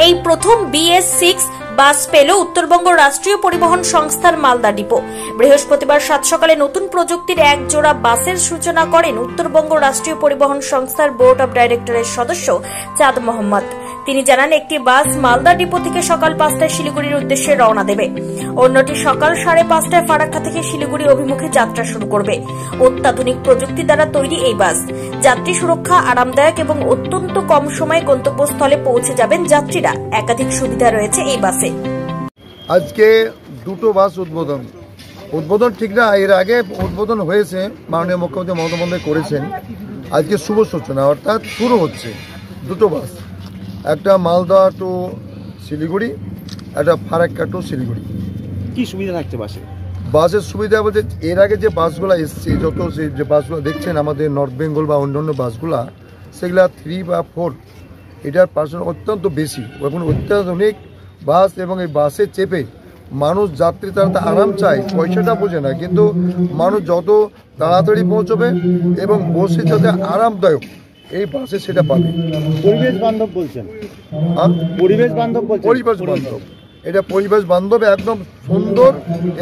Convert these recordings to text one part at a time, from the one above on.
এই প্রথম BS6 বাস পেল উত্তরবঙ্গ রাষ্ট্রীয় পরিবহন সংস্থার মালদা ডিপো। বৃহস্পতিবার সাত সকালে নতুন প্রযুক্তির এক জোড়া বাসের সূচনা করেন উত্তরবঙ্গ রাষ্ট্রীয় পরিবহন সংস্থার বোর্ড অব ডাইরেক্টরের সদস্য চাঁদ মোহাম্মদ। তিনি জানান, একটি বাস মালদা ডিপো থেকে সকাল 5টায় শিলিগুড়ির উদ্দেশ্যে রওনা দেবে, অন্যটি সকাল 5:30টায় ফারাক্কা থেকে শিলিগুড়ি অভিমুখে যাত্রা শুরু করবে। অত্যাধুনিক প্রযুক্তি দ্বারা তৈরি এই বাস যাত্রী সুরক্ষা, আরামদায়ক এবং অত্যন্ত কম সময়ে গন্তব্যস্থলে পৌঁছে যাবেন যাত্রীরা। একাধিক সুবিধা রয়েছে এই বাসে। আজকে দুটো বাস উদ্বোধন ঠিক না, এর আগে উদ্বোধন হয়েছে, মাননীয় মুখ্যমন্ত্রী মমতা বন্দ্যোপাধ্যায় করেছেন। আজকে শুভ সূচনা, অর্থাৎ শুরু হচ্ছে দুটো বাস, একটা মালদা টু শিলিগুড়ি, একটা ফারাক্কা টু শিলিগুড়ি। কি সুবিধা থাকছে বাসের সুবিধা বলতে এর আগে যে বাসগুলো এসছে, যত যে বাসগুলো দেখছেন আমাদের নর্থ বেঙ্গল বা অন্যান্য বাসগুলা, সেগুলা 3 বা 4 এটার পার্সেন্ট অত্যন্ত বেশি এবং অত্যাধুনিক বাস। এবং এই বাসে চেপে মানুষ যাত্রী তারা আরাম চায়, পয়সাটা বোঝে না, কিন্তু মানুষ যত তাড়াতাড়ি পৌঁছবে এবং বসে যাতে আরামদায়ক এই বাসে সেটা পাবে। পরিবেশ বান্ধব বলছেন? পরিবেশ বান্ধব, এটা পরিবেশ বান্ধব, একদম সুন্দর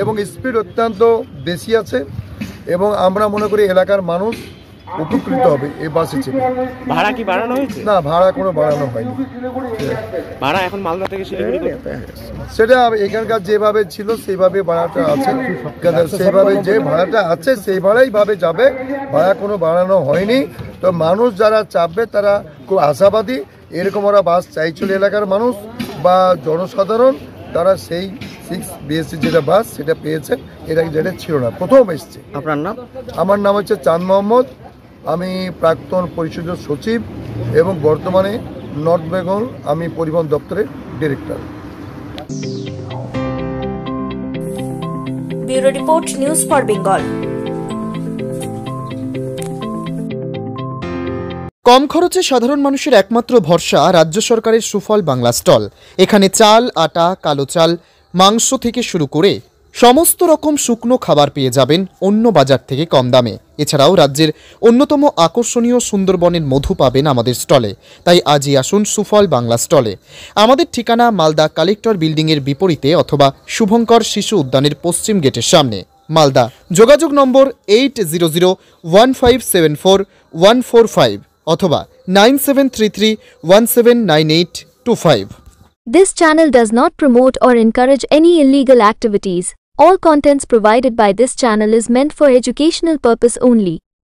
এবং স্পিড অত্যন্ত বেশি আছে এবং আমরা মনে করি এলাকার মানুষ উপকৃত হবে এই বাসে চেপে। ভাড়া কি বাড়ানো হয়েছে? না, ভাড়া কোনো বাড়ানো হয়নি। ভাড়া এখন মালদা থেকে শিলিগুড়ি সেটা এখানকার যেভাবে ছিল সেইভাবে ভাড়াটা আছে, সেইভাবে যে ভাড়াটা আছে সেই ভাড়াইভাবে যাবে, ভাড়া কোনো বাড়ানো হয়নি। তো মানুষ যারা চাপবে তারা খুব আশাবাদী, এরকম ওরা বাস চাইছিল এলাকার মানুষ বা জনসাধারণ, তারা সেই 6 BS6 যেটা বাস সেটা পেয়েছে, এটা যেটা ছিল না, প্রথম এসছে। আপনার নাম? আমার নাম হচ্ছে চাঁদ মোহাম্মদ, আমি প্রাক্তন পরিষদের সচিব এবং বর্তমানে নর্থ বেঙ্গল আমি পরিবহন দপ্তরের director. Bureau report, news for Bengal. কম খরচে সাধারণ মানুষের একমাত্র ভরসা রাজ্য সরকারের সুফল বাংলা স্টল। এখানে চাল, আটা, কালো চাল, মাংস থেকে শুরু করে সমস্ত রকম শুকনো খাবার পেয়ে যাবেন অন্য বাজার থেকে কম দামে। এছাড়াও রাজ্যের অন্যতম আকর্ষণীয় সুন্দরবনের মধু পাবেন আমাদের স্টলে। তাই আজই আসুন সুফল বাংলা স্টলে। আমাদের ঠিকানা মালদা কালেক্টর বিল্ডিংয়ের বিপরীতে অথবা শুভঙ্কর শিশু উদ্যানের পশ্চিম গেটের সামনে, মালদা। যোগাযোগ নম্বর 8001574145 অথবা 9733179825। This channel does not promote or encourage any illegal activities. All contents provided by this channel is meant for educational purpose only.